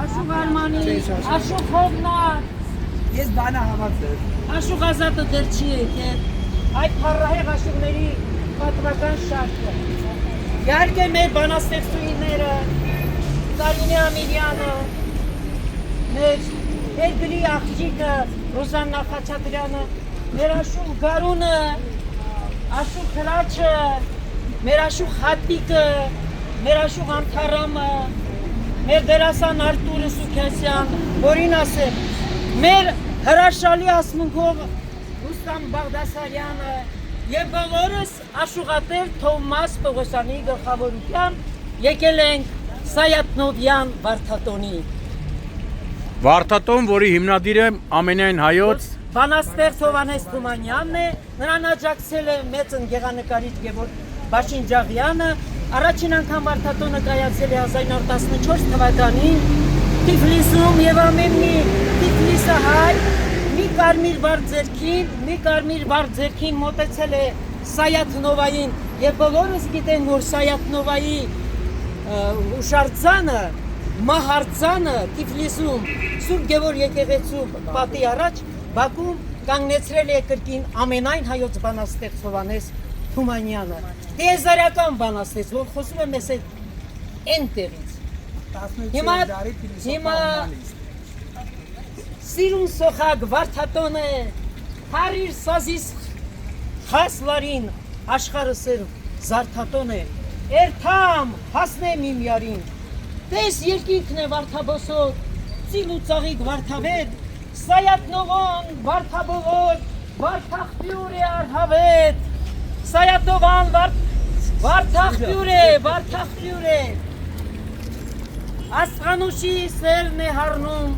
Աշուղ Արմանի, Աշուղ Հովնար, Ես բանը հավատել։ Աշուղ Ազատը դեռ չի եկել, այդ փառահեղ աշուղների պատմական շարքը։ Իհարկե մեր բանաստեղծուհիները, Կարինե Ամիրյանը, մեր գրի աղջիկը Ռոզաննա Խաչատրյանը, մեր Աշուղ Գարունը, Աշուղ Հրաչը, մեր Աշուղ Հատիկը, մեր Աշուղ Անթարամը, մեր դերասան Արտուրը Սուքյասյան, որին ասեմ, մեր հրաշալի ասմունքով Ռուստամ Բաղդասարյանը եւ բոլորս աշուղատեր Թովմաս Պողոսյանի գլխավորությամբ եկել ենք Սայաթնովյան Վարդատոնի։ Վարդատոն, որի հիմնադիրը ամենայն հայոց Բանաստեղծ Հովհաննես Թումանյանն է, նրան աջակցել է մեծ գեղանկարիչ Գևորգ Բաշինջաղյանը, առաջին անգամ Վարդատոնը կայացել է 1914 թվականին Թիֆլիսում եւ ամեն մի Թիֆլիսահայ մի կարմիր վառ ձեռքին մոտեցել է Սայաթնովային եւ բոլորս գիտեն, որ Սայաթնովայի հուշարձանը, մահարձանը Թիֆլիսում Սուրբ Գևորգ եկեղեցու պատի առաջ Բաքում կանգնեցրել է կրկին ամենայն հայոց բանաստեղծ Հովհաննես Թումանյանը։ Տիեզերական բանաստեղծ, որ խոսում է մեզ այնտեղից։ Հիմա սիրուն սոխակ Վարդատոնը հարիր սազիս խասլարին աշխարհը սեր զարդատոն է երթամ հասնեմ իմ յարին տես երկինքն է վարդաբոսոտ ծիլ ու ծաղիկ վարդավետ Սայաթնովան վարդաբողոտ վարդախպյուր է արհավետ Սայաթնովան վարդախպյուր է Աստղանուշի սերն է հառնում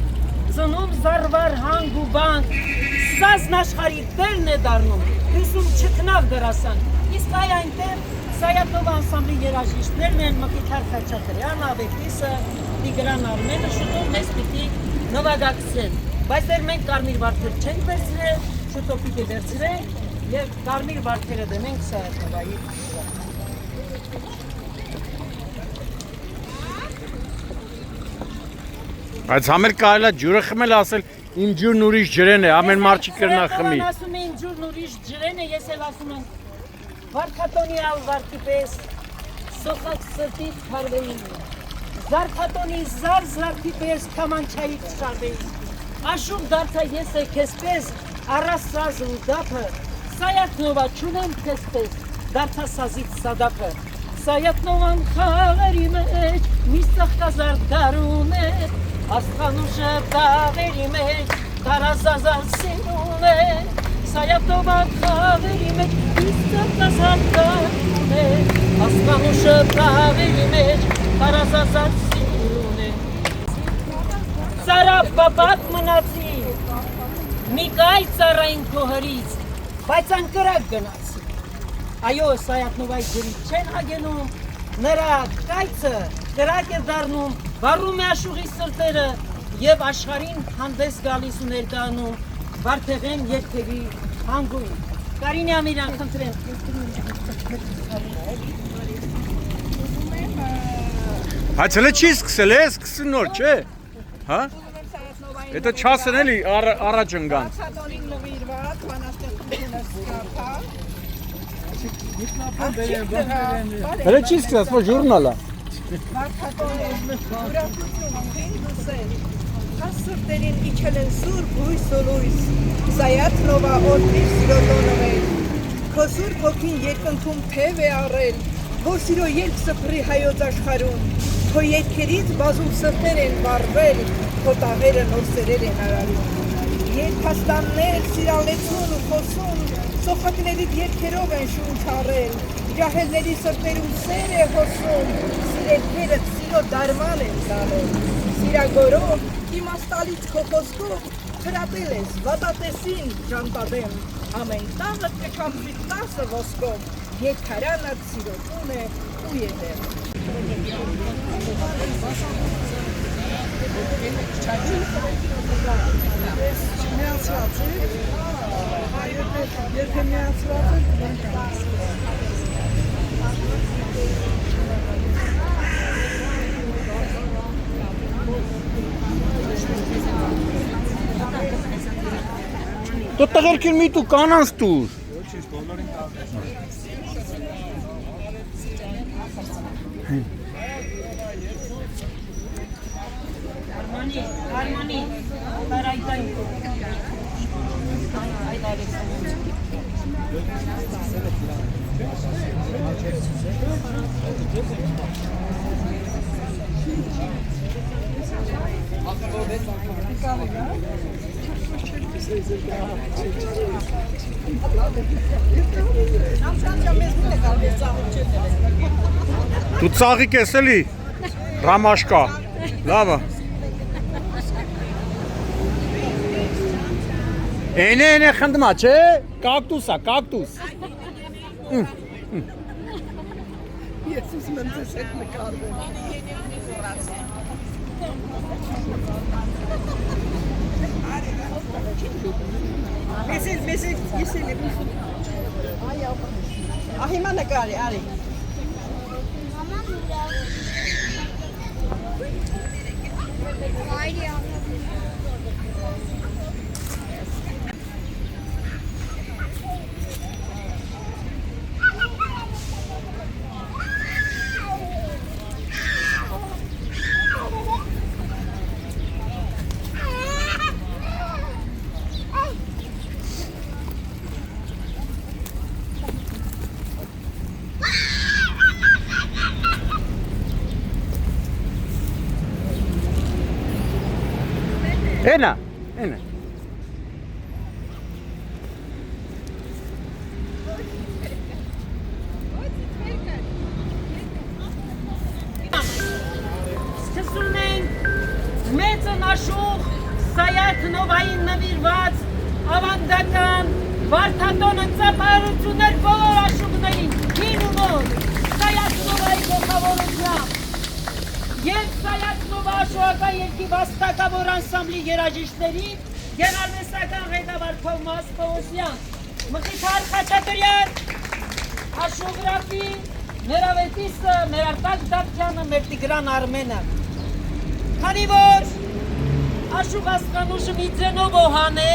ծնում զարվար հանգ ու բանք սազն աշխարհի տերն է դառնում հյուսում չքնավ դրասան իսկ այ այնտեղ Սայաթնով անսամբլի երաժիշտներն են Մկիթար Խաչատրյանը, Ավետիսը, Տիգրան Արմենը շուտով մեզ պիտի նվագակցեն բայց դեռ մենք կարմիր վարդեր չենք վերցրել շուտով պիտի վերցրենք եւ կարմիր վարդերը դնենք Սայաթնովայի Բայց համեր կարելի է ջուրը խմել ասել իմ ջուրն ուրիշ ջրեն է, ամեն մարդ չի կրնա խմի։ Ասում են ջուրն ուրիշ ջրեն է, ես էլ ասում եմ Վարդատոնի ալվարդի պես սոխակ սրտից հարվեին Զարդատոնի զարդի պես կամանչայից շարվեին Աշուղ դարձա ես է քեզ պես առաս սազը ու դափը Սայաթնովա չունեմ քեզ պես դարձա սազից սադափը Սայաթնովան խաղերի մեջ մի սխկազարդ գարուն է Աստղանուշը տաղերի մեջ տարազազալ սիրուն է Սայաթնովան խաղերի մեջ մի սխկազարդ գարուն է Աստղանուշը տաղերի մեջ տարազազալ սիրուն է Սարավ բաբատ մնացի մի կայ ծառային քոհրից բայց անկրակ գնացի Այո, Սայաթնովայի ջրից չեն հագենում, նրա կայցը կրակ է դառնում, վառում է աշուղի սրտերը եւ աշխարհին հանդես գալիս ու ներկայանում Վարդեղեն երգերի հանգույն։ Կարինե Ամիրյան, խնդրեմ։ Բայց հələ չի սկսել, է, սկսին նոր, չէ։ Հա? Դա չասեն էլի առաջ ընկան։ Վարդատոնին նվիրված բանաստեղծությունը Հələ չի սկսել, ասում ժուրնալ է։ Վարդատոնը ուրախություն դուսել Հասրտերին իջել են սուրբ հույս ու լույս Սայաթնովա օրդիր սիրոտոնով է Քո սուրբ հոգին երկնքում թև է առել Որ սիրո երկ սփռի հայոց աշխարհում Քո երգերից բազում սրտեր են վառվել Քո տաղերը նոր սերեր են արարում Երգաստաններ սիրալեցուն ու խոսում Սոխակներիդ երգերով են շունչ առել Ջահելների սրտերում սեր է հոսում Սիրելքերը սիրո դարման են դարել Սիրագորով իմաստալից քո խոսքով Հրատել ես վատատեսին ժանտադեմ Ամեն տաղը կչամբի 10 ոսկով Երկարանդ սիրոտուն է ու ետեր Միացված է Եթե միացված է Դու տղերքին մի դու կանանց դուր։ Արմանի, տարայտային։ Այդ արեցան։ Դու ծաղիկ ես էլի, ռամաշկա, լավը։ Էնե խնդմա, չէ, կակտուսա, կակտուս։ Եսուս մենձես հետ նկարվում։ Եսել, հիմա նկարի, արի։ Էնա։ Սկսում ենք մեծն աշխուղ Սայաթ Նովային նվիրված ավանդական վարդատոն ընծապահարություններ բոլոր աշխուղներին հին ու նոր Սայաթ Նովայի գլխավորությամբ և Սայաթ Նովա աշխուղական երկի վաստակավոր անսամբլի երաժիշտների գեղարվեստական ղեկավար Թովմաս Պողոսյան, Մխիթար Խաչատրյան, աշխուղրապի Մերավետիսը, մեր Արտակ Դավթյանը, մեր Տիգրան Արմենը։ Քանի որ աշխուղ ասխանուշը մի ձենով օհան է,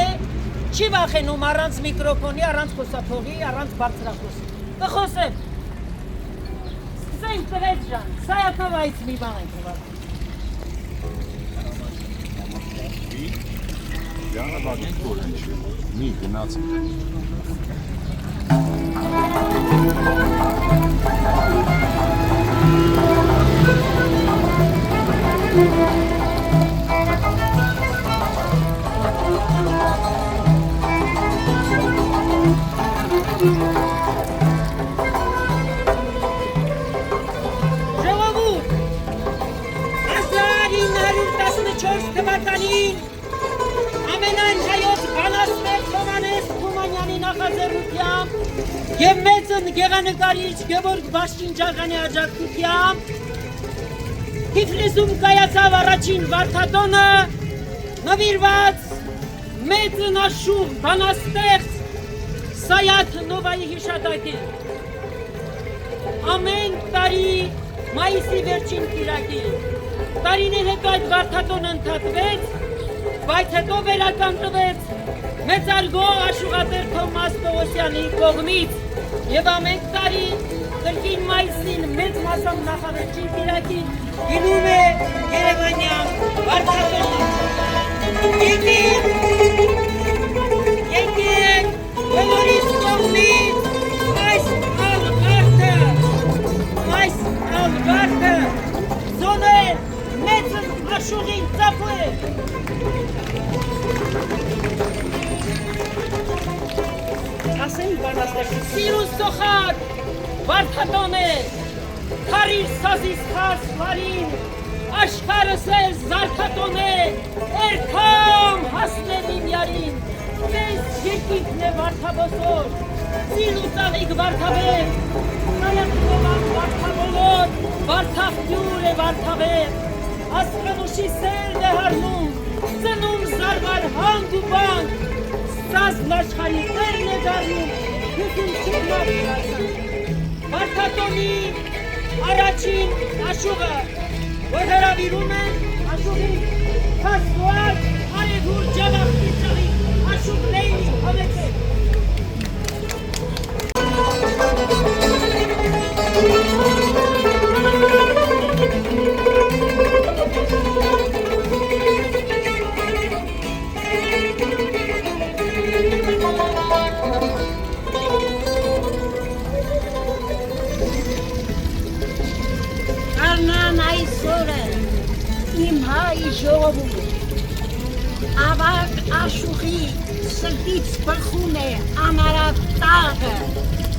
չի վախենում առանց միկրոֆոնի, առանց խոսափողի, առանց բարձրախոսի։ Կխոսեմ։ Սկսենք տվեց ժան, Սայաթ Նովայից մի բան ենք հվարդում։ Յանը բագին կորեն չի, մի գնաց։ Ժողովուրդ, 1914 թվականին ամենայն հայոց բանաստեղծ Հովհաննես Թումանյանի նախաձեռնությամբ և մեծն գեղանկարիչ Գևորգ Բաշտինջակյանի աջակցությամբ Թիֆլիսում կայացավ առաջին վարդատոնը նվիրված մեծն աշխուղ բանաստեղծ Սայաթ Նովայի հիշատակին։ Ամեն տարի մայիսի վերջին կիրակին տարիներ հետո այդ վարդատոնը ընդհատվեց, բայց հետո վերականգնվեց մեծարգո աշխուղատեր Թովմաս Պողոսյանի կողմից և ամեն տարի կրկին մայիսին մեծ մասամբ նախավերջին կիրակին գնում է Երևանյան վարդատոնը։ Եկեք բոլորիս կողմից այս ալվարդը զոնել մեծն աշխուղին ծափել։ Ասենք բանաստեղծի սիրուս սոխար վարդատոն է, քարիր սազիս խաս վարին, աշխարհս է զարդատոն է, երթամ հասնել իմ յարին, մեզ երկինքն է վարդաբոսոր, ծիլ ու ծաղիկ վարդաբեր, Սայաթ Նովան վարդաբոլոր, վարդախյուր է վարդաբեր, ասխանուշի սերն է հարնում, ծնում զարվար հանք ու բանք, Սազ լաշխարի տերն է դարնում, հյուսում չգնար դարսան։ Վարդատոնի առաջին աշխուղը, որ հրավիրում են աշխուղի հասվար, արևուր, ջավախտի ծաղի, աշխուղների ավակ աշուխի սրտից բխում է ամարատաղը,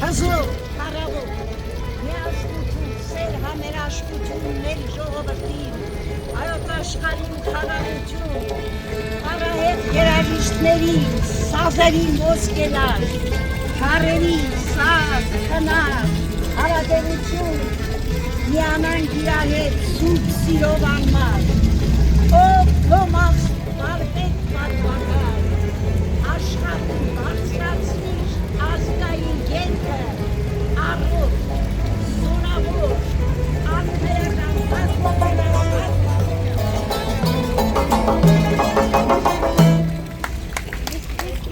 հզոր, կարավոր, միասնություն, սեր համերաշխություն մեր ժողովրդին, հայոց աշխարհին խաղաղություն, արահետ երաժիշտների, սազերի ոսկելար, քարերի, սազ, խնար, հարատերություն, միանանք իրա հետ սուրբ սիրով անմար, ով Թոմաս Վարպետ պատվական, աշխատում բարձրացնիր ազգային գենքը, առոտ, զոնավոր, անվերական պատվականասար։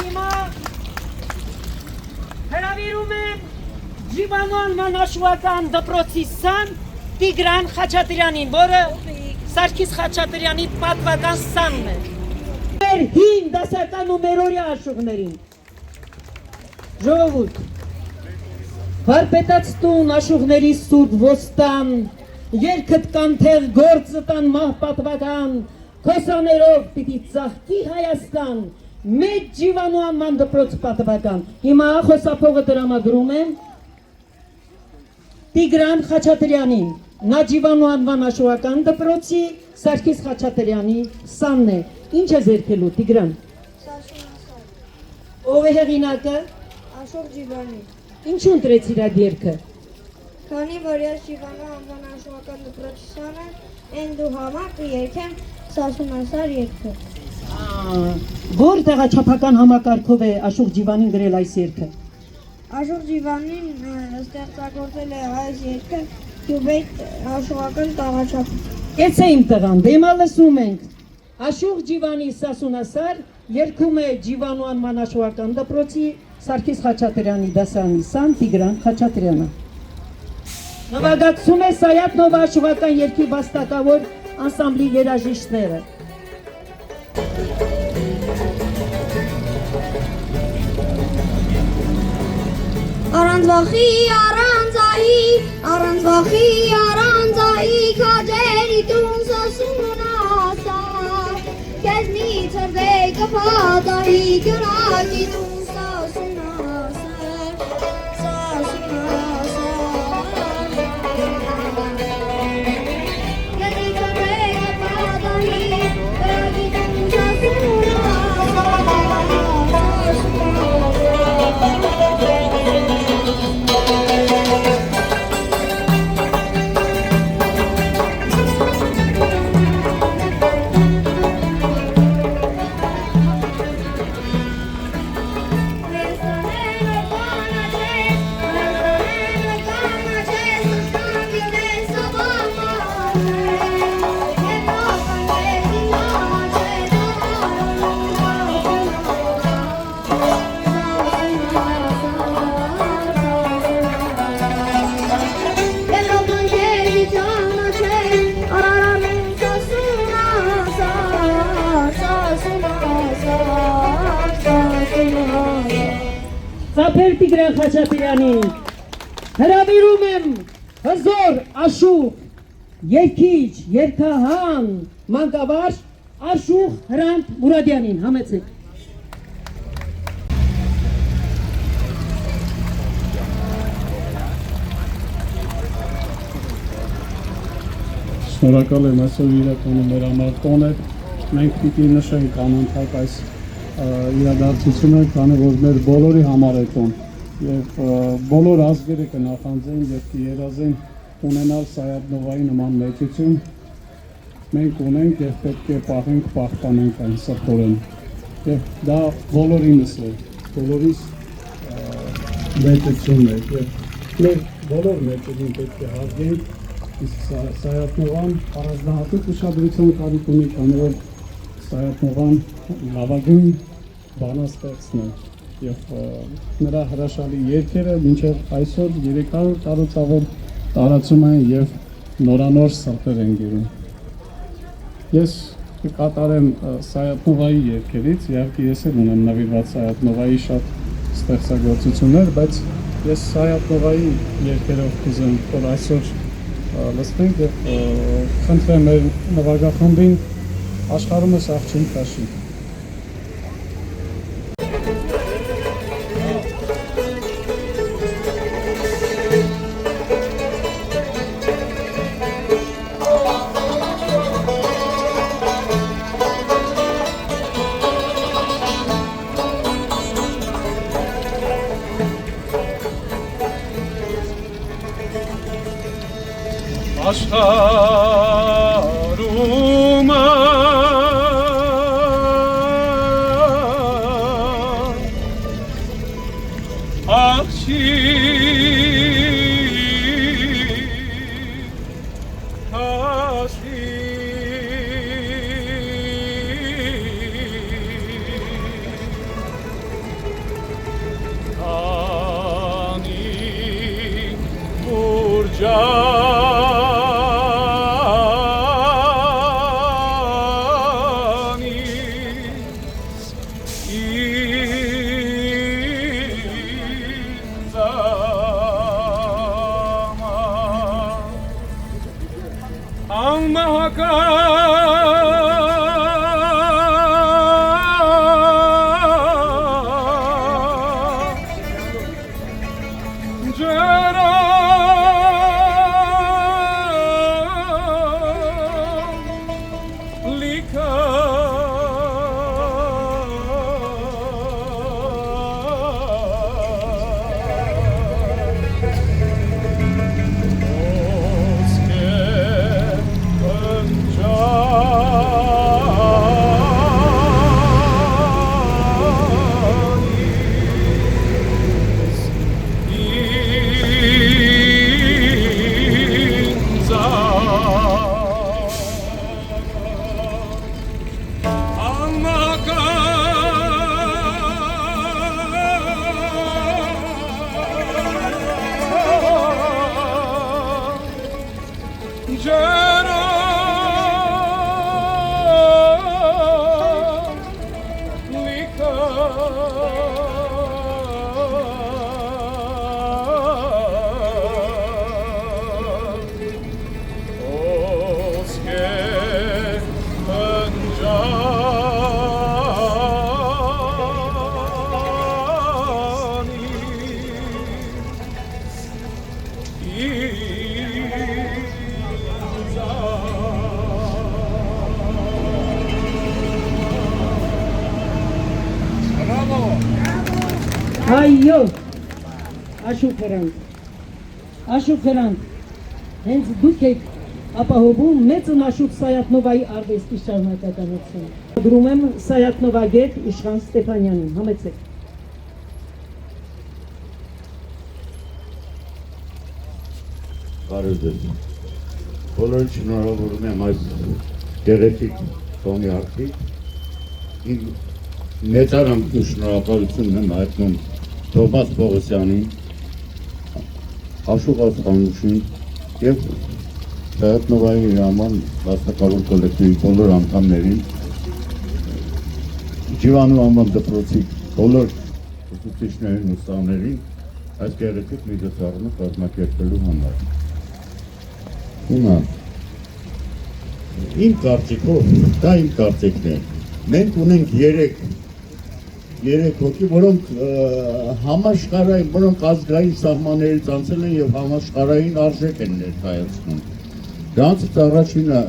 Հիմա հրավիրում եմ Ջիվանոն մանաշուական դպրոցի սան Տիգրան Խաչատրյանին, որը Սարգիս Խաչատրյանի պատվական սանն է։ Մեր հին դասական ու մերօրյա աշուղներին։ Ժողովուրդ, վարպետաց տուն աշուղների սուրբ ոստան, երկդ կանթեղ գործը տան մահ պատվական, քոսաներով պիտի ծաղկի Հայաստան, մեծ Ջիվանու անման դպրոց պատվական։ Հիմա խոսափողը տրամադրում եմ Տիգրան Խաչատրյանին, նա Ջիվանու անվան աշուղական դպրոցի Սարգիս Խաչատրյանի սանն է։ Ինչ է ձերքելու, Տիգրան։ Ով է հեղինակը։ Աշոқ Ջիվանի։ Ինչու ընտրեցիր այդ երգը։ Քանի որ ես Ջիվանու անվան աշուղական դպրոցի սանը, են դու համար կերքեմ Սասունասար երգը։ Որ տեղաչափական համակարգով է Աշոқ Ջիվանին գրել այս երգը։ Աշոқ Ջիվանին ստեղծագործել է այս երգը Կյուբեյt աշուղական տեղաչափով։ Կեցե իմ տղան, դեմա լսում ենք։ Աշոқ Ջիվանի Սասունասար երգում է Ջիվանու անվան աշուղական դպրոցի Սարգիս Խաչատրյանի դասարանի սան Տիգրան Խաչատրյանը։ Նվագակցում է Սայաթ-Նովա աշուղական երգի վաստակավոր անսամբլի երաժիշտները։ Առանց վախի, առանձայի, քաջերի տուն Սասունասար, քեզ մի ծրվե կփատահի գրակի տուն Սասունասար, քեզ մի ծրվե կփատահի գրակի տուն Ծափեր Տիգրան Խաչատրյանին, հրավիրում եմ հզոր աշուղ, երգիչ, երգահան, մանկավարժ Աշուղ Հրանտ Մուրադյանին, համեցեք։ Շնորհակալ եմ, այսօր իրականում մեր համար տոն է, մենք պիտի նշենք անընդհատ այս իրադարձությունը, քանի որ մեր բոլորի համար է տոն եւ բոլոր ազգերը կնախանձեն եւ կերազեն ունենալ Սայաթ-Նովայի նման մեծություն մենք ունենք եւ պետք է պահենք, պահպանենք այն սրտորեն եւ դա բոլորինս է, բոլորիս մեծությունն է եւ մեր բոլոր մեծությունին պետք է հարգենք, իսկ Սայաթ-Նովան առանձնահատուկ ուշադրություն կարիք ունի, քանի որ Սայաթ-Նովան լավագույն բանաստեղծն է եւ նրա հրաշալի երգերը մինչեւ այսօր 300 տարուց ավել տարածում են եւ նորանոր սրտեր են գերում։ Ես կկատարեմ Սայաթ-Նովայի երգերից, իհարկե ես էլ ունեմ նվիրված Սայաթ-Նովայի շատ ստեղծագործություններ, բայց ես Սայաթ-Նովայի երգերով կուզեմ, որ այսօր լսենք եւ խնդրեմ մեր նվագախմբին աշխարհումս աղջին քաշի։ աշխարհում Այո, աշուքրանք, հենց դուք եք ապահովում մեծն աշուք Սայաթնովայի արվեստի շարունակականությունը։ Գրում եմ Սայաթնովագետ Իշխան Ստեփանյանին, համեցեք։ Բարև ձեզ։ Բոլորին շնորհավորում եմ այս գեղեցիկ տոնի արդի։ Իմ մեծարանքն ու շնորհակալությունն եմ հայտնում Թովմաս Պողոսյանին, Աշուղ Ասխանուշին և Սայաթնովայի հրաման վաստակավոր կոլեկտիվի բոլոր անդամներին, Ջիվանու անվան դպրոցի բոլոր ուսուցիչներին ու ուսանողներին այս գեղեցիկ միջոցառումը կազմակերպելու համար։ Հիմա իմ կարծիքով, դա իմ կարծիքն է, մենք ունենք երեք հոգի, որոնք համաշխարհային, որոնք ազգային սահմաններից անցել են և համաշխարհային արժեք են ներկայացնում։ Դրանցից առաջինը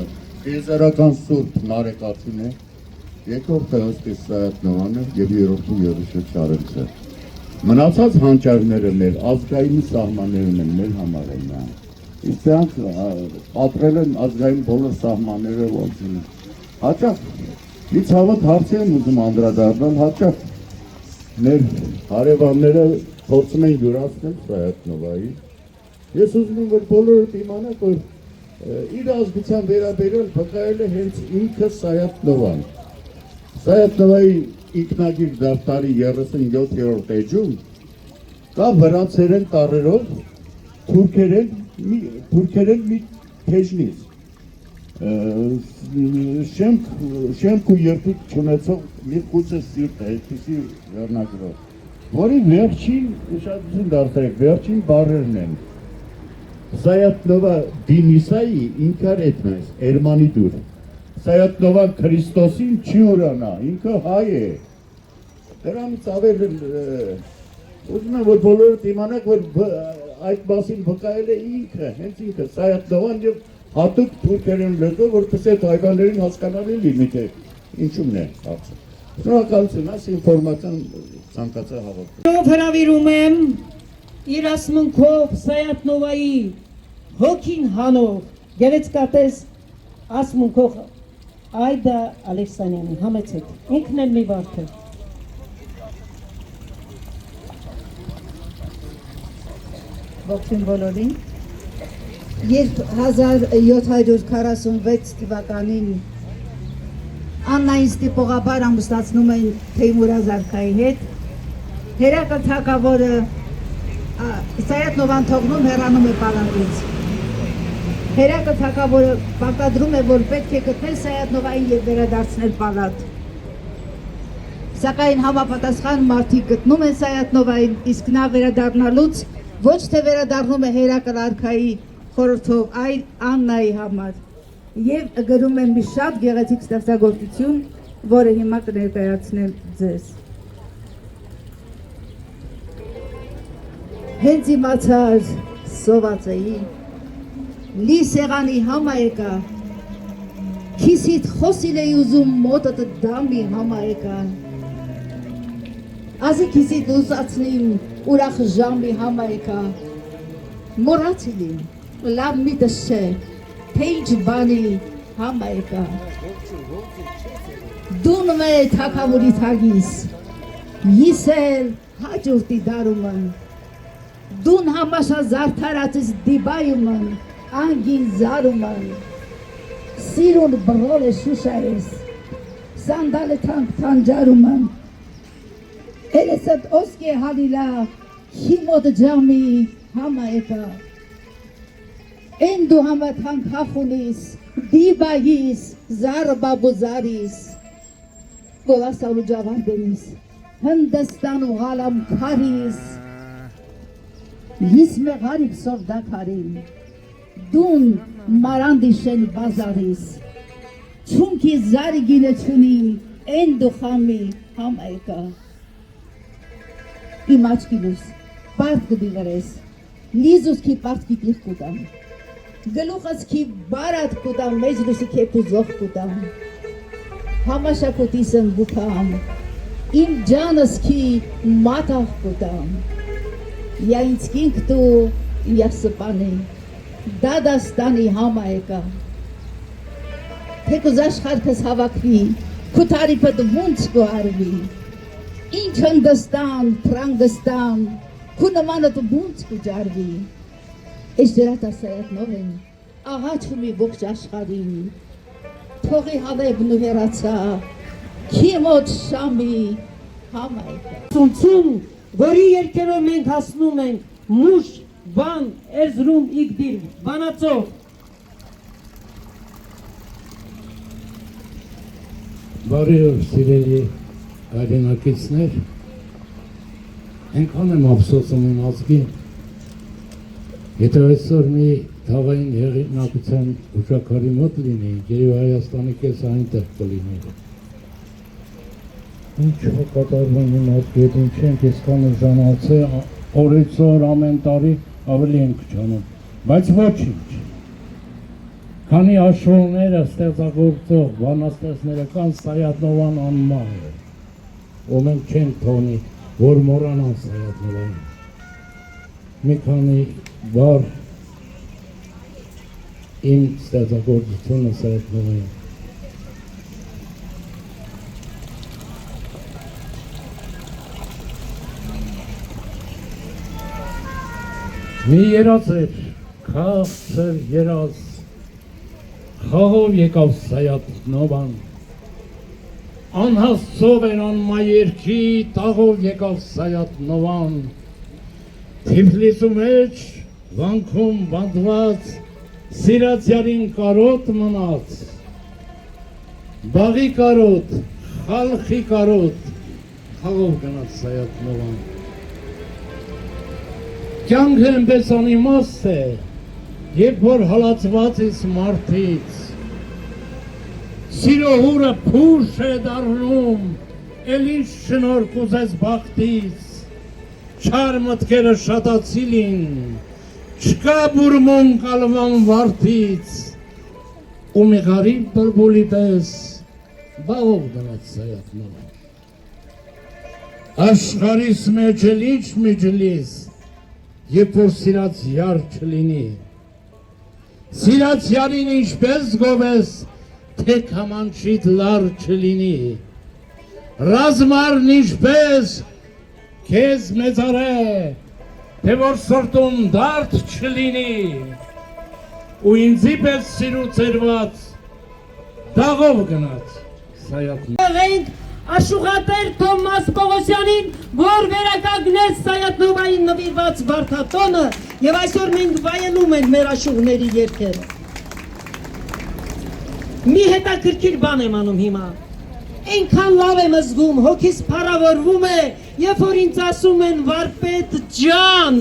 տիեզերական Սուրբ Նարեկացին է, երկրորդը հսկես Սայաթնովան է և երրորդը Եղիշե Չարենցը։ Մնացած հանճարները մեր ազգային սահմաններն են, մեր համար են նրանք։ Իսկ դրանք պատրել են ազգային բոլոր սահմանները ոնց են։ Հաճախ մի ցավոտ հարցի եմ ուզում անդրադառնալ, հաճախ մեր հարևանները փորձում են յուրացնել Սայաթնովայի։ Ես ուզում եմ, որ բոլորդ իմանաք, որ իր ազգության վերաբերյալ վկայել է հենց ինքը Սայաթնովան։ Սայաթնովայի ինքնագիր դավտարի 37-րդ էջում կա վրացերեն տառերով թուրքերեն մի թեժնից շեմք ու երդիկ չունեցող մի խուցը սիրտ է, այդպիսի վերնագրով, որի վերջին, ուշադրություն դարձրեք, վերջին բառերն են Սայաթնովա Դինիսայի ինքար էթնես, Էրմանի դուր, Սայաթնովա Քրիստոսին չի ուրանա, ինքը հայ է, դրանից ավել ուզում եմ, որ բոլորդ իմանաք, որ այդ մասին վկայել է ինքը, հենց ինքը, Սայաթնովան և հատուկ թուրքերեն լեզվով, որպես այդ հայկաններին հասկանալի լինի, թե ինչումն է հարցը։ Շնորհակալություն, այս ինֆորմացիան ցանկացա հավաքել։ Ով հրավիրում եմ իր ասմունքով Սայաթնովայի հոգին հանող Գեղեցկատես ասմունքող Այդա Ալեքսանյանի համեցեք, ինքն էլ մի վարդ է։ Ողջույն բոլորին։ Երբ 1746 թվականին Աննային ստիպողաբար ամուսնացնում էին Թեյմուր Ազարքայի հետ, Հերակլ թագավորը Սայաթ-Նովան թողնում հեռանում է պալատից։ Հերակլ թագավորը պարտադրում է, որ պետք է գտնել Սայաթ-Նովային և վերադարձնել պալատ։ Սակայն համապատասխան մարդիկ գտնում են Սայաթ-Նովային, իսկ նա վերադառնալուց ոչ թե վերադառնում է Հերակլ արքայի խորհրդով, այլ Աննայի համար եւ գրում են մի շատ գեղեցիկ ստեղծագործություն, որը հիմա կներկայացնեմ ձեզ։ Հենց իմացար սոված էի, լի սեղանի համա եկա, քիսիդ խոսիլ էի ուզում մոտդ դամի համա եկա, ազի քիսիդ լուսացնիմ ուրախ ժամի համա եկա, մորացիլ իմ, լավ միտս չէ, թե ինչ բանի համա եկա, դունում է թագավորի թագիս, իսել հաջորդի դարումն, դուն համաշա զարդարածիս դիբայումն, անգին զարումն, սիրուն բրոլ է շուշայես, սանդալ է թանք թանջարումն, էլեսդ ոսկե հալիլա, հիմոտ ջամի համա եկա, են դու համա թանք հախունիս, դիբայիս, զար բաբուզարիս, գոլասալու ջավարդենիս, հնդստան ու ғալամ քարիս, Ես մեղարիք սովդակարին, դուն մարանդիշեն բազարիս, չունքի զարի գինեցունին, են դու խամի համայկա։ Իմ աչկինուս, պարդ կդիվերես, լիզուս կի պարդ կիտիղ կուտամ, գլուխս կի բարատ կուտամ, մեջլուսի կեպու զող կուտամ, համաշակոտիսն բուկամ, իմ ջանս կի մատաղ կուտամ, Я ինքնու ясպանի դադաստանի համա եկա թեկուզ աշխարհս հավաքվի քութարի պդ ոնց գարվի ինչ հնդստան ֆրանգստան քունմանդ ոնց գջարվի ես դրատա Սայաթ-Նովեն աղաչումի ողջ աշխարհին թողի հավեբն ու հերացա քիմոտ շամի համա եկա Ցունցում որի երկերով մենք հասնում ենք մուշ, բան, էզրում, իգդիր, բանացով Բարի օր սիրելի հայրենակիցներ, այնքան եմ ափսոսում իմ ազգին, եթե այսօր մի թավային հեղինակության ուշակարի մոտ լինեին, երևի Հայաստանի կես այնտեղ կլիներ։ Ինչ կատարվում իմ ազգի հետ, ինչ ենք իսկան ժանացե, օրից օր ամեն տարի ավելի ենք չանում, բայց ոչինչ։ Քանի աշխորհները ստեղծագործող բանաստեղծները կան Սայաթ-Նովան անմահ է, ու մենք չենք թողնի, որ մոռանան Սայաթ-Նովային։ Մի քանի բառ իմ ստեղծագործությունը Սայաթ-Նովային։ Մի երազ էր, քաղցր երազ, խաղով եկավ Սայաթ-Նովան, անհասցով էր անմայերքի, տաղով եկավ Սայաթ-Նովան, Թիֆլիսու մեջ, վանքում բանդված, սիրացյալին կարոտ մնաց, բաղի կարոտ, խալխի կարոտ, խաղով գնաց Սայաթ-Նովան։ Կյանքը այնպես անիմաստ է, երբ որ հալածված ես մարդից, սիրո հուրը փուշ է դառնում, էլի շնորհք ուզես բախտից, չար մտքերը շատացիլին, չկա բուրմուն կալման վարդից, ու մի գարիբ բլբուլի պես բաղով գնաց Սայաթ-Նովան։ Աշխարհիս մեջ էլ ինչ միջլիս, երբ որ սիրած յար չլինի, Սիրացյանին ինչպես գովես, թե կամանչիդ լար չլինի, ռազմարն ինչպես քեզ մեծարե, թե որ սրտում դարդ չլինի, ու ինձի պես սիրու ծերված, դաղով գնաց Սայաթ։ Ենք Աշուղատեր Թոմաս Պողոսյանին, որ վերականգնեց Սայաթ-Նովային նվիրված վարդատոնը եւ այսօր մենք վայելում ենք մեր աշուղների երգերը։ Մի հետաքրքիր բան եմ անում հիմա։ Այնքան լավ եմ զգում, հոգիս փառավորվում է, երբ որ ինձ ասում են վարպետ ջան,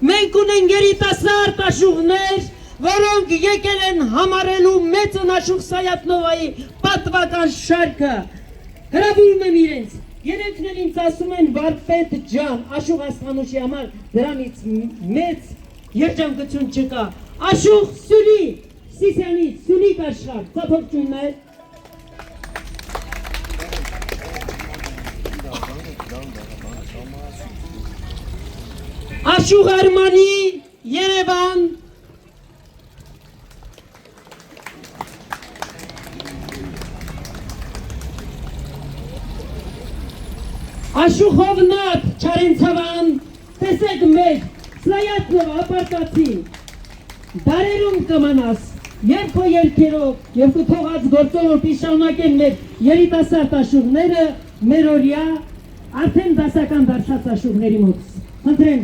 մենք ունենք երիտասարդ աշուղներ, որոնք եկել են համարելու մեծն աշուղ Սայաթ-Նովայի պատվական շարքը։ Հրավիրում եմ իրենց, երեքն էլ ինձ ասում են վարպետ ջան, աշուղ Ասխանուշի համար դրանից մեծ երջանկություն չկա։ Աշուղ Սյունի Սիսյանից, Սյունիք աշխարհ, ծափողջուններ։ Աշուղ Արմանի, Երևան։ Աշուղ Հովնատ, Չարենցավան, տեսեք մեկ, Սայաթ-Նովա ապարտացի, դարերում կմանաս, երբ քո երկերով, երբ քո թողած գործով շարունակեն մեր երիտասարդ աշուղները, մեր օրյա, արդեն դասական դարձած աշուղների մոտ։ Խնդրեմ,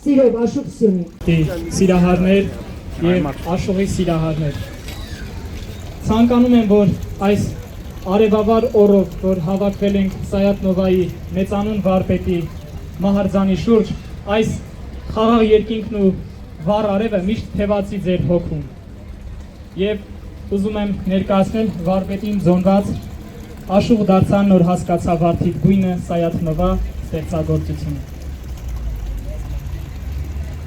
սիրով աշուղ Սյունի։ Սիրահարներ և աշուղի սիրահարներ։ Ցանկանում եմ, որ այս արևավար օրով, որ հավաքվել ենք Սայաթ-Նովայի մեծանուն վարպետի մահարձանի շուրջ, այս խաղաղ երկինքն ու վառ արևը միշտ թևացի ձեր հոգում։ Եվ ուզում եմ ներկայացնել վարպետին ձոնված աշուղ դարձան նոր հասկացա վարդիդ գույնը Սայաթ-Նովա ստեղծագործությունը։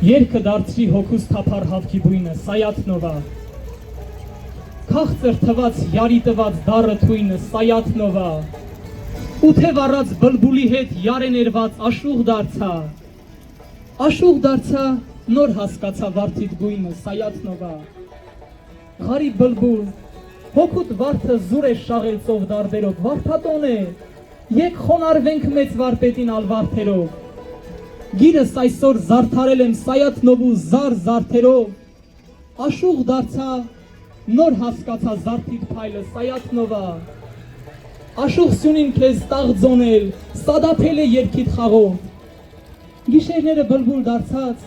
Երգը դարձրի հոգուս թափար հավքի բույնը Սայաթ-Նովա, քաղցր թված յարի տված դառը թույնը Սայաթ-Նովա, ու թե վառած բլբուլի հետ յարեներված աշուղ դարձա, նոր հասկացա վարդիդ գույնը Սայաթ-Նովա, Ղարի բլբուլ, հոգուտ վարդը զուր է շաղել ծով դարդերով, վարդատոն է, եկ խոնարվենք մեծ վարպետին ալ վարդերով, գիրս այսօր զարդարել եմ Սայաթ-Նովու զար զարդերով, աշուղ դարձա, նոր հասկացա զարդիդ փայլը Սայաթ-Նովա, աշուղ Սյունին քեզ տաղ ձոնել, սադափել է երգիդ խաղով, գիշերները բլբուլ դարձած,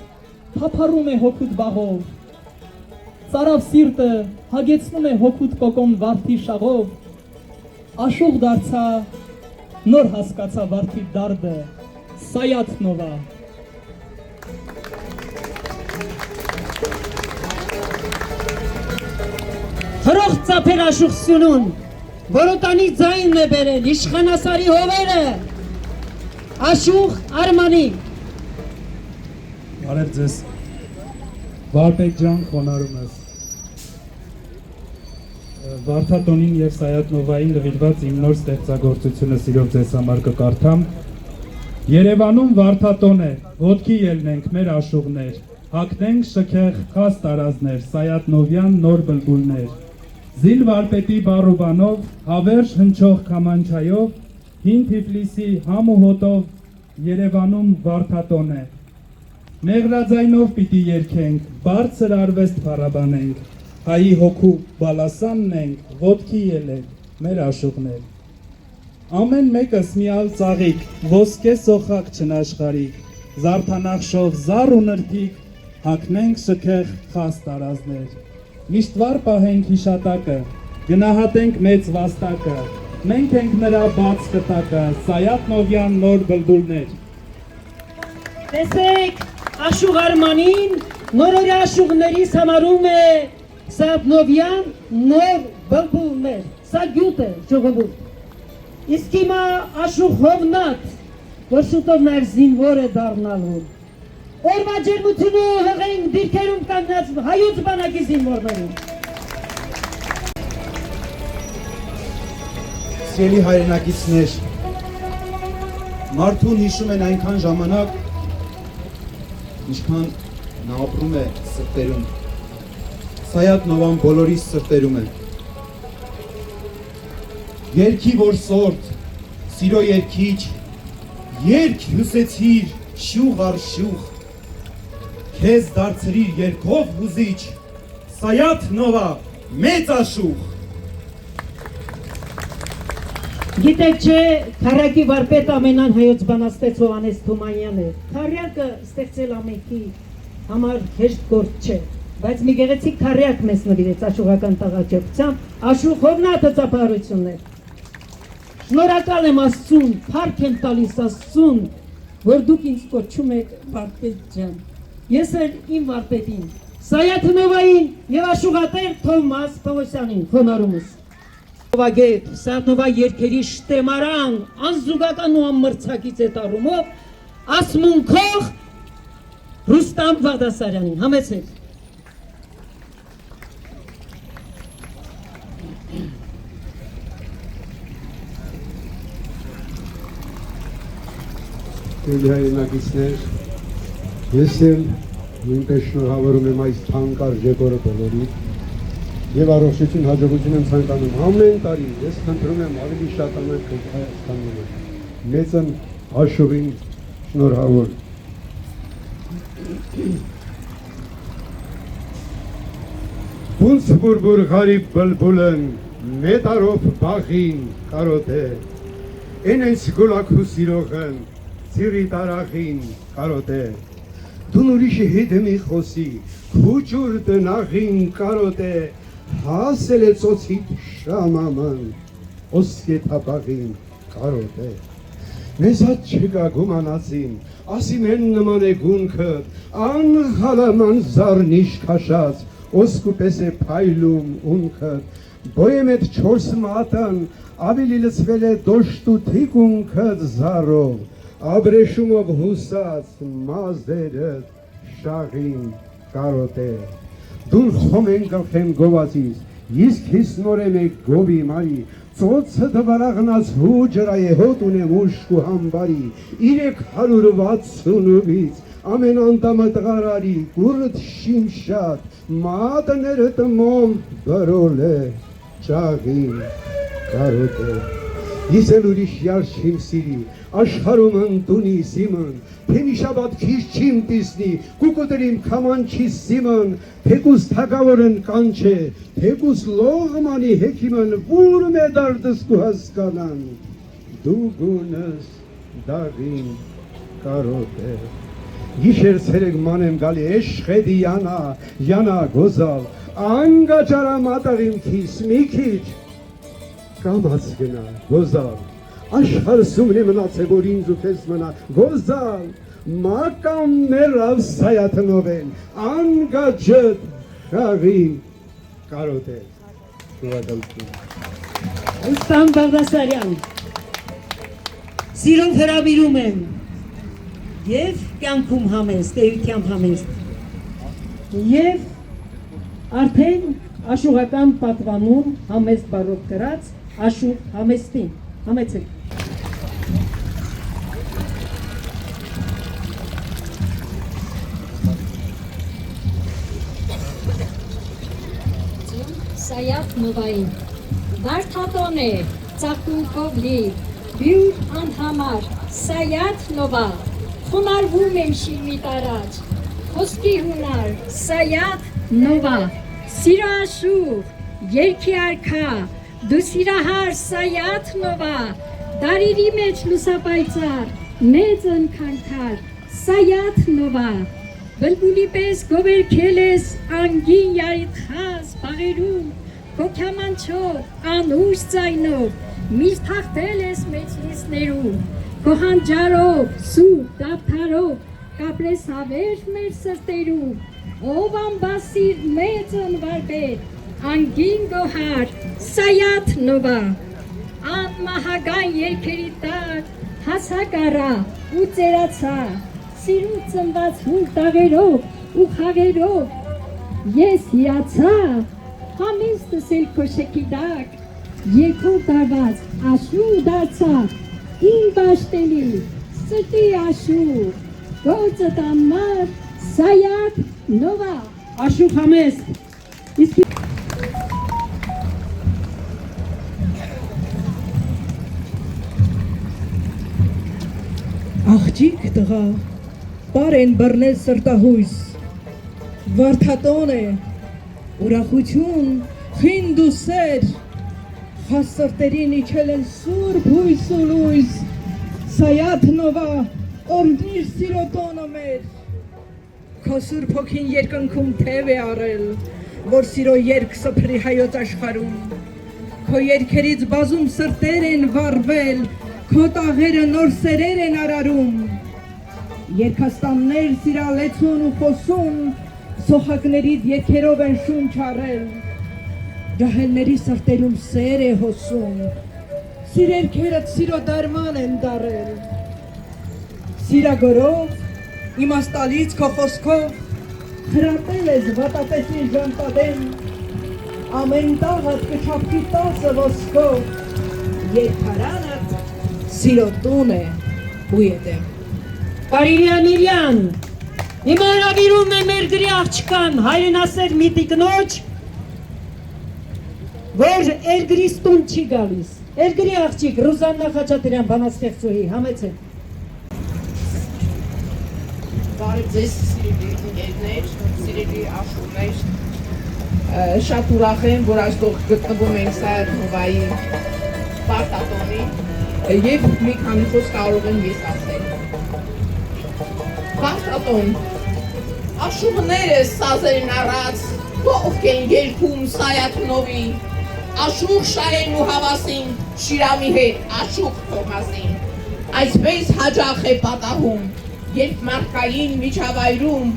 թափառում է հոգուտ բաղով, ծարավ սիրտը հագեցնում է հոգուտ կոկոն վարդի շաղով, աշուղ դարձա, նոր հասկացա վարդի դարդը, Սայաթ-Նովա։ Հրող ծափեր աշուղ Սյունուն, որոտանի ձայնն է բերել, իշխանասարի հովերը, աշուղ Արմանի։ Բարև ձեզ, վարպետ ջան, խոնարհում ես։ Վարդատոնին և Սայաթ-Նովային նվիրված իմ նոր ստեղծագործությունը սիրով ձեզ համար կկարդամ։ Երևանում վարդատոն է, ոտքի ելնենք մեր աշուղներ, հագնենք շքեղ խաս տարազներ, Սայաթ-Նովյան նոր բլբուլներ, զիլ վարպետի բարուբանով, հավերժ հնչող քամանչայով, հին Թիֆլիսի համ ու հոտով, Երևանում վարդատոն է։ Մեղրաձայնով պիտի երգենք, բարձր արվեստ փառաբանենք, հայի հոգու բալասանն ենք, ոտքի ելենք, մեր աշուղներ։ Ամեն մեկս միալ ծաղիկ, ոսկե սոխակ չնաշխարիկ, զարդանախշով զար ու նրդիկ, հագնենք շքեղ խաս տարազներ, միշտ վառ պահենք հիշատակը, գնահատենք մեծ վաստակը, մենք ենք նրա բաց կտակը, Սայաթ-Նովյան նոր բլբուլներ։ Տեսեք, աշուղ Արմանին նորորյա աշուղներից համարում է Սայաթ-Նովյան նոր բլբուլներ, սա գյուտ է ժողովուրդ։ Իսկ հիմա աշուղ Հովնատ, որ շուտով նաև զինվոր է դառնալու։ Օրվա ջերմությունը հղենք դիրքերում կանգնած հայոց բանակի զինվորներին։ Սիրելի հայրենակիցներ, մարդուն հիշում են այնքան ժամանակ, ինչքան նա ապրում է սրտերում։ Սայաթ Նովան բոլորիս սրտերում է։ Երգի որ սորդ, սիրո երգիչ, երգ հյուսեցիր շուղ առ շուղ, քեզ դարձրիր երգով հուզիչ, Սայաթ Նովա մեծ աշուղ։ Գիտեք չէ, քարյակի վարպետ ամենան հայոց բանաստեղծ Հովհաննես Թումանյանն է։ Քարյակը ստեղծել ամենքի համար հեշտ գործ չէ, բայց մի գեղեցիկ քարյակ մեզ նվիրեց աշուղական տաղաճեպությամբ, աշուղ հովնաթը ծափահարություններ։ Շնորհակալ եմ Աստծուն, փառք եմ տալիս Աստծուն, որ դուք ինձ կոչում եք վարպետ ջան։ Ես էլ իմ վարպետին, Սայաթ Նովային եւ աշուղատեր Թովմաս Պողոսյանին խոնարհում եմ։ Նովագետ, Սայաթ Նովա երգերի շտեմարան, անզուգական ու անմրցակից այդ առումով, ասմունքող Ռուստամ Բաղդասարյանին, համեցեք։ Տերի հայրենակիցներ, ես էլ նույնպես շնորհավորում եմ այս թանկարժ եկորը բոլորիդ եւ առողջություն, հաջողություն եմ ցանկանում ամեն տարի, ես խնդրում եմ ավելի շատանալ Հայաստանում, մեծն աշուղին շնորհավոր։ Բունց բուրբուր ღարիբ բլբուլն, մետարով բախին կարոտ է, ենենց գուլակու սիրողն, ծիրի տարախին կարոտ է, դուն ուրիշի հետ մի խոսի, քուջուր տնախին կարոտ է, հասել է ծոցիտ շամաման, ոսկե թապաղին կարոտ է, մեզ հատ չգա գումանացին, ասիմ են նման է գունքըտ, անհալաման զարնիշ կաշած, ոսկու պես է պայլում ունքըտ, բոյեմ էտ չորս մատան, ավելի լծվել է դոշտու թիկունքըտ զարով, աբրեշումով հուսած մազերըտ շաղին կարոտ է, դուն խոմ են գլխեմ գովացիս, իսկ հիսնորեմ է գովի մարի, ծոցը դվարաղնաց հուջրա է հոտ ունեմ ուշկու համբարի, 360-ից ամեն անդամը տղարարի, կուրդ շիմշատ, մատներըտ մոմ բրոլ է, ճաղին կարոտ է, ես էլ ուրիշ յար չիմ սիրի, աշխարում ընտունի սիմն, թեմի շաբատ քիչ չիմ տիսնի, կուկոտերիմ կաման չի սիմն, թեկուս թագավորն կանչե, թեկուս լողմանի հեքիմն, վուրմ է դարդս կու հասկանան, դու գունս դաղին կարոտ է, գիշեր ցերեկ մանեմ գալի էշխեդի յանա գոզալ, անգաճարա մատաղիմ քիս մի քիչ, կամաց գնա գոզալ, աշխարհը սումն է մնացե, որ ինձ ու քեզ մնա, գոզալ, մակամ ներավ Սայաթ Նովեն, անգաջըտ խաղին կարոտ է, Ռուստամ Բաղդասարյան, սիրով հրավիրում եմ և կյանքում համեստ, էությամբ համեստ և արդեն աշուղական պատվանում համեստ բարով կրած աշուղ համեստին, համեցեք։ Սայաթ Նովային, վարդատոն է, ծաղկունքով լի, բյուր անհամար, Սայաթ Նովա, խոնարհվում եմ շիրմիտ առաջ, խոսքի հունար, Սայաթ Նովա, սիրո աշուղ, երգի արքա, դու սիրահար Սայաթ Նովա, դարիրի մեջ լուսապայծառ, մեծ ընքանքար, Սայաթ Նովա, բլբուլի պես գովերքել ես անգին յարիթխազ բաղերում, քո քյամանչով, անուշ ձայնով, միշտ հաղթել ես մեծ լույսներում, քո հանջարով, սուրբ դավթարով, կապրես հավերժ մեր սրտերում, ով անբասիր մեծ ընվարպետ, անգին գոհար, Սայաթ Նովա, անմահագան երգերի տակ, հասակ առա ու ծերացա, սիրուն ծնված հուր տաղերով ու խաղերով, ես հիացա, համեստս էլ քո շքի տակ, երկու տարված աշուղ դարձա, իմ բաշտելի, սրտի աշուղ, գործը տանմար, Սայաթ Նովա, աշուղ համեստ, Աղջիկ տղա, պար են բռնել սրտահույս, վարդատոն է, ուրախություն, խինդ ու սեր, խաս սրտերին իջել են սուրբ հույս ու լույս, Սայաթ նովա, օրհնիր սիրո տոնը մեր, քո սուրբ հոգին երկնքում թև է առել, որ սիրո երկ սփռի հայոց աշխարհում, քո երգերից բազում սրտեր են վառվել, քո տաղերը նոր սերեր են արարում, երկաստաններ սիրալեցուն ու խոսում, սոխակներից երգերով են շունչ առել, ջահելների սրտերում սեր է հոսում, սիրերքերդ սիրո դարման են դարել, սիրագորով, իմաստալից քո խոսքով, խրատել ես վատատեսին ժանտադեն, ամեն տաղդ կչապքի 10 ոսկով, երկարանդ սիրո տուն է ու ետեմ։ Կարիրյան իրյան, հիմա հրավիրում է մեր գրի աղջկան, հայրենասեր մի տիկնոջ, որ Էրգրիս տուն չի գալիս։ Էրգրի աղջիկ, Ռուզաննա Խաչատրյան, բանաստեղծուհի, համեցեք։ Բարև ձեզ սիրելի ընկերներ, սիրելի աշուղներ, շատ ուրախ եմ, որ այստեղ գտնվում ենք Սայաթ Նովայի պարտատոնին և մի քանի խոսք կարող եմ ես ասել։ Պարտատոն, աշուղները սազերն առած, ովք են երգում Սայաթ Նովի, աշուղ շահեն ու հավասին, Շիրամի հետ աշուղ Թոմասին, այսպես հաճախ է պատահում, երբ մարդկային միջավայրում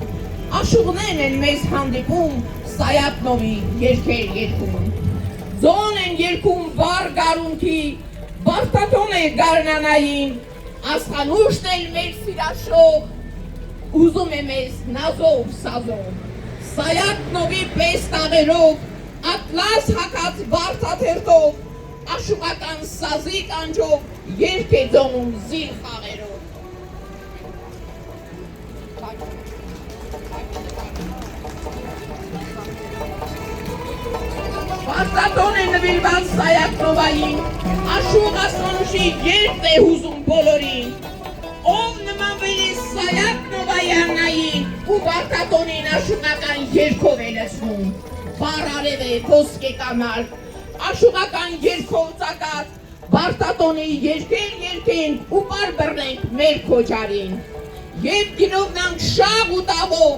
աշուղներն են մեզ հանդիպում Սայաթ Նովի երգեր երգում։ Ձոն են երգում վառ գարունքի, Պարտատոն է գարնանային, ասխանուշն էլ մեր սիրաշող, ուզում է մեզ նազով սազով, Սայաթ Նովի պես տաղերով, ատլաս հակած բարձաթերթով, աշուղական սազի կանջով երգ է ձոնում զիլ խաղերով։ Պարտատոն է նվիրված Սայաթ Նովային, աշուղ ասխանուշի երգ է հուզում բոլորին, ով նմանվել է Սայաթ Նովայի աննային ու պարտատոնին աշուղական երգով է լցնում, բարարև է ոսկե կանար, աշուղական երգով ծակած, պարտատոնի երգեր երգենք ու պար բռնենք մեր քոչարին, և գինովնանք շաղ ու տավով,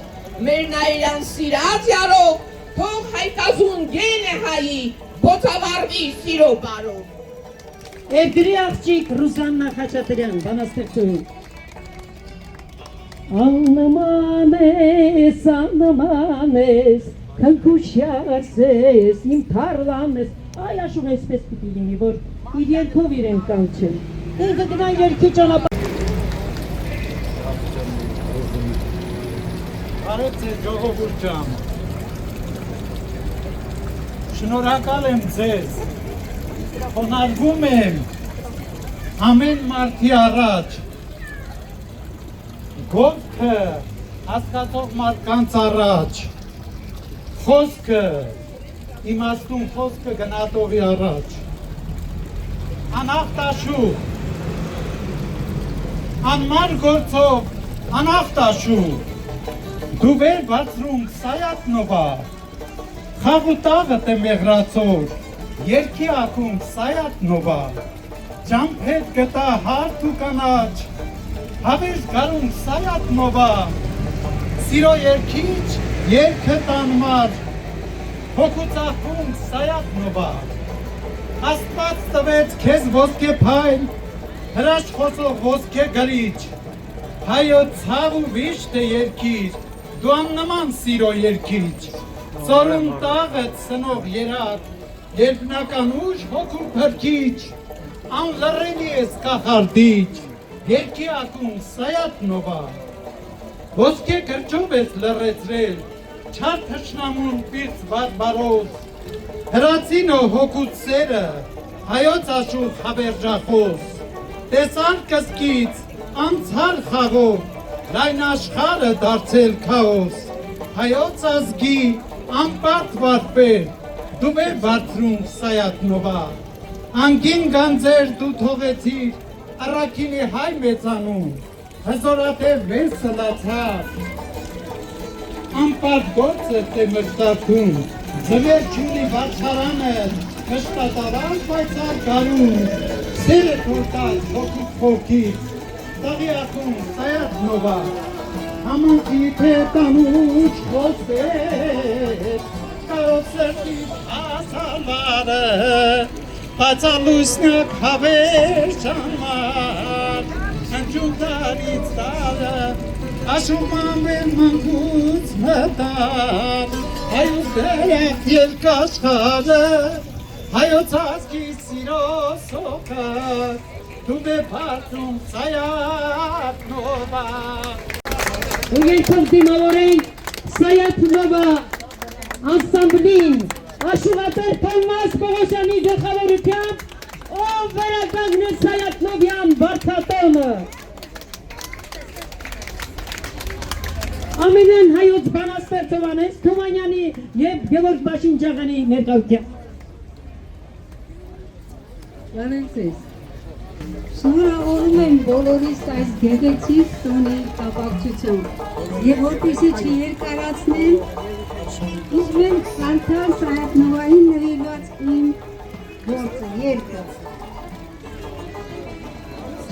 մեր նայրան սիրած յարով, թող հայկազուն գեն է հայի, բոցավարվի սիրո բարով։ Էրգրի աղջիկ, Ռուզաննա Խաչատրյան, բանաստեղծուհի։ Աննման ես, քնքուշյարս ես, իմ թարլան ես, այ աշուղ այսպես պիտի լինի, որ իր երգով իրեն կանչեն։ Ինքը գնան երգի ճանապարհ։ Բարև ձեզ ժողովուրդ ջան։ Շնորհակալ եմ ձեզ, խոնարհվում եմ ամեն մարդի առաջ, գործքը հասկացող մարդկանց առաջ, խոսքը, իմաստուն խոսքը գնատողի առաջ, անախտաշուղ, անմար գործով, անախտաշուղ, դու վեր բացրում Սայաթ Նովա, խաղուտաղը տե մեղրացոր, երգի ակում Սայաթ Նովա, ճամփետ գտա հարթ ու կանաչ, հավերժ գարում Սայաթ Նովա, սիրո երգիչ, երգը տանմար, հոգուծախում Սայաթ Նովա, Աստված տվեց քեզ ոսկե փայլ, հրաշ խոսող ոսկե գրիչ, հայոց ցավ ու վիշտ է երգիր, դու աննման սիրո երգիչ, ծորում տաղդ սնող երակ, երկնական ուժ հոգու փրկիչ, անլռելի ես կախարդիչ, երգի ակում Սայաթ Նովա, ոսկե կրճով ես լռեցրել, չար թշնամուն պիրծ բարբարոս, հրացինո հոգուց սերը, հայոց աշուղ հավերժախոս, տեսար կսկից, անցար խաղով, լայն աշխարը դարձել քաոս, հայոց ազգի ամպատ վարպեր, դու վեր բարձրում Սայաթնովա, անգին գանձեր դու թողեցիր, առաքինի հայ մեծանում, հզորատև վեր սլացավ, ամպատ գործը թե մշտատում, ձվեր չունի վարչարանը, մշտատարան պայցար գարում, սերը թորտած հոգիք խորքից, տաղի ակում Սայաթնովա, Համանքի թե տանուչ խոսեր, կարով սրտիվ հասալարը, Պացալուսնակ հավեր ճանմար, ընջում տարից տարը, աշումամ եմ մանկուց մտար, հայուց դերախ երկաշխարը, հայոց ազգի սիրո սոքար, դու դե պարտում Սայաթնովա, ու երկով դիմավորենք Սայաթնովա անսամբլին Աշուղատեր Թովմաս Պողոսյանի գլխավորությամբ, ով վերականգնեց Սայաթնովյան վարդատոնը։ Ամենայն հայոց բանաստեղծ Հովհաննես Թումանյանի և Գևորգ Բաշինջյանի ներկայությամբ։ Լավենցես, շնորհավորում եմ բոլորիս այս գեղեցիկ տոնի կապակցությամբ և որպեսզի չերկարացնեմ, ուզում եմ կարդալ Սայաթնովային նվիրված իմ գործը, երգը։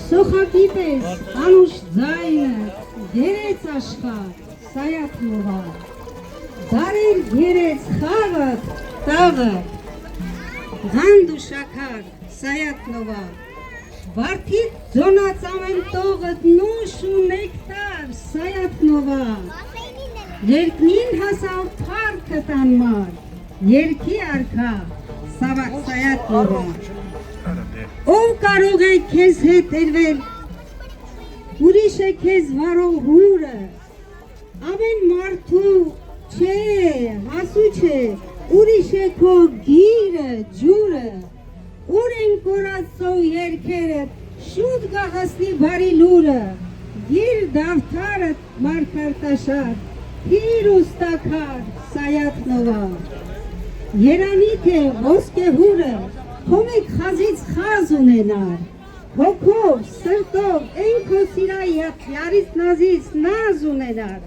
Սոխակի պես անուշ ձայնը գերեց աշխարհ Սայաթնովա, դարեր գերեց խաղը տաղը, Գանդ ու շաքար Սայաթնովա, Վարդիկ ձոնած ամեն տողըտ նուշ ու նեկտար Սայաթնովա, Երկնին հասավ փառքը տանմար, երկի արքա Սայաթնովա, ով կարող է քեզ հետ երվել, ուրիշ է քեզ վարող հուրը, ամեն մարդու չէ, հասու չէ, ուրիշ է քո գիրը, ջուրը, ուր են կորածով երկերը, շուտ գահասնի բարի լուրը, գիր դավթարըտ մարգարտաշար, հիր ուստակար Սայաթնովա, երանիք է ոսկե հուրը, հոմեք խազից խազ ունենար, հոգով, սրտով, են քո սիրայից նազից նազ ունենար,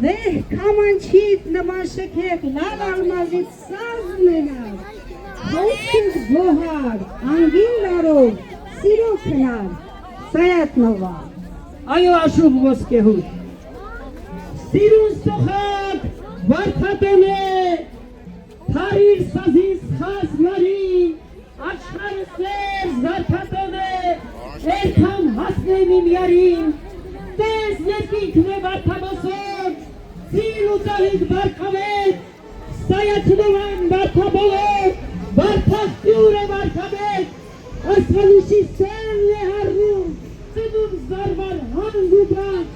վեհ կամանչիտ նման շքեղ լավ ալմազից սազ ունենար, Հոսքից գոհար, անգին լարով, սիրո քնար, Սայաթնովա, այո աշուղ ոսկեհուր, սիրուն սոխակ, վարդատոն է, թարիր սազիս խազ լարի, աշխարը սեր զարդատոն է, երքամ հասնեմ իմ յարին, տես երկինքն է վարդամոսոտ, ծիլ ու ծալիկ վարկավետ, Սայաթնովան վարդաբոլոտ, Վարդախտյուր է վարդաբետ, ասվանուշի սերն է հարվում, ծնում զարվար հանգ ու բակ,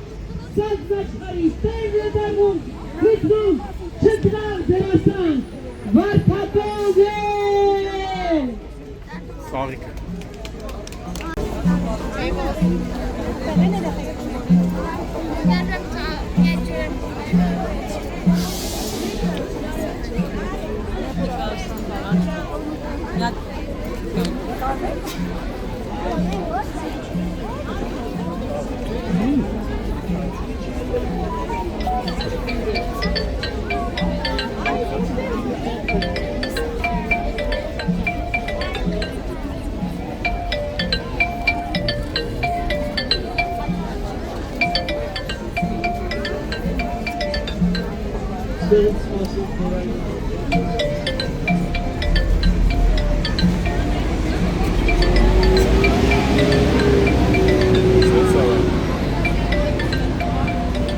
սազնաչարի սերն է դարվում, հիթնում չկնար դերասան, վարդաբոտ է! Սաղիքը։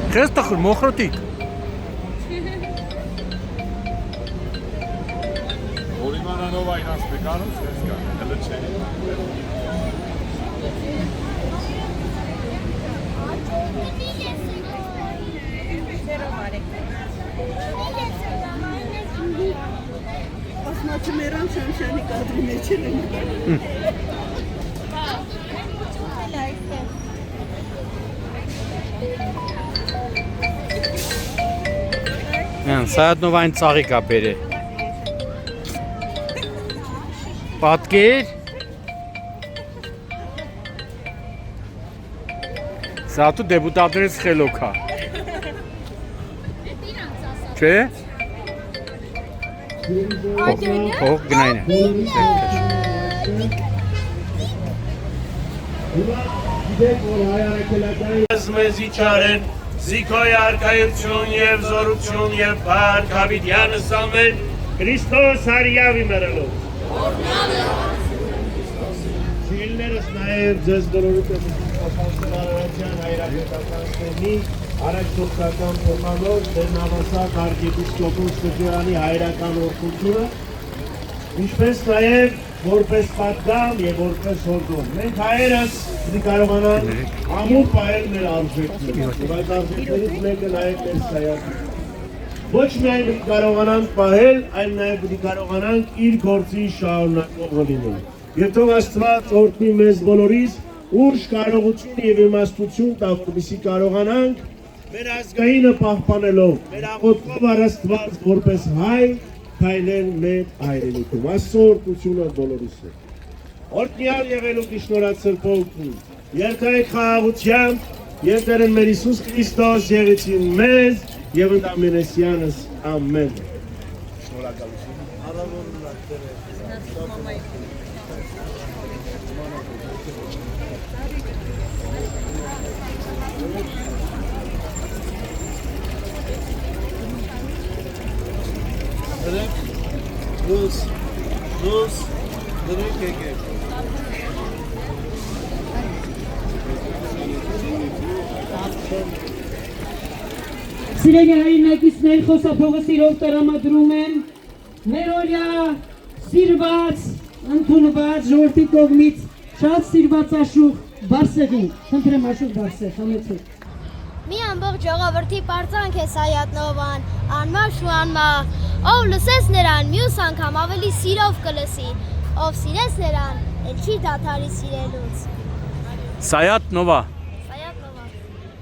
Քեզ տխուր մոխրոտիկ։ Օրիմանանովային ասպեկանոց ես կան, հելը չէ։ Ասմաչը մերան շանշանի կադրի մեջ են։ Սայատնովային ծաղիկ է բերել։ Պատկեր։ Սա դու դեպուտատներից խելոք է։ Չէ։ Հող գնային է։ Մեզի չարեն զիքոյ արկայություն և զորություն և պարկ հավիդյանս ամեն Քրիստոս հարիավի մերելով։ Շիլներս նաև ձեզ բոլորուտ եմ պապանցնարարացյան հայրագետականների առաջորդական պոմանով դեր նավասակ արգեպիսկոպոս կջորանի հայրական որդությունը, ինչպես նաև որպես պատգամ և որպես հորդում։ Մենք հայերս դի կարողանան ամուր պահել մեր արժեքները, և այդ արժեքներից մեկը նաև մեր սայաթը։ Ոչ միայն դի կարողանանք պահել, այլ նաև դի կարողանանք իր գործի շարունակողը լինել։ Եվ թող Աստված օրհնի մեզ բոլորիս ուժ, կարողություն և իմաստություն տա, որպեսզի կարողանանք մեր ազգայինը պահպանելով, մեր աղոթքով առ Աստված որպես հայ քայլել մեր հայրենիքում։ Աստծո օրհնությունը բոլորիս հետ։ Օրհնյալ եղելուկի շնորհացել Փոքրին, երկայք խաղաղությամբ եւ Տերն մեր Հիսուս Քրիստոս եղեցին մեզ եւ ընդամենեսյանս ամեն։ Շնորհակալություն։ Rus, direkt եկեք։ Սիրելի հայրենակիցներ, խոսափողը սիրով տրամադրում եմ մեր օրյա սիրված, ընդունված ժողովրդի կողմից շատ սիրված աշուղ Բարսեղին, խնդրեմ աշուղ Բարսեղ, համեցեք։ Մի ամբողջ ժողովրդի պարծանք է Սայատնովան, անմահ շու անմահ, ով լսես նրան, մյուս անգամ ավելի սիրով կլսի, ով սիրես նրան, էլ չի դադարի սիրելուց։ Սայատնովա։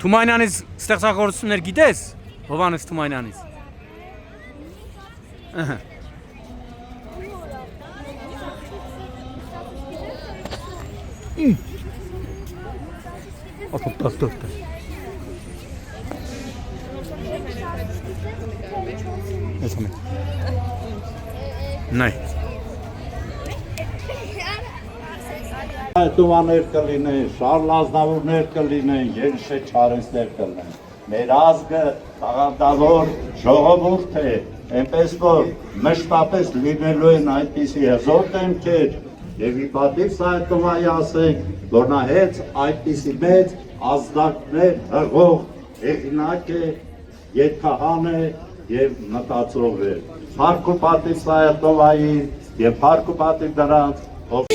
Թումանյանից ստեղծագործություններ գիտես, Հովհաննես Թումանյանից։ Նայ։ Տումաներ կլինեն, շարլ ազնավուրներ կլինեն, երիշե չարենցներ կլինեն։ Մեր ազգը տաղանդավոր ժողովուրդ է, այնպես որ մշտապես լինելու են այդպիսի հզոր դեմքեր, եւ ի պատիվ Սայատնովայի ասենք, որ նա հենց այդպիսի մեծ ազդակներ հղող հեղինակ է, երգահան է եւ մտածող է։ Փառք ու պատիվ Սայատնովային եւ փառք ու պատիվ նրանց, ով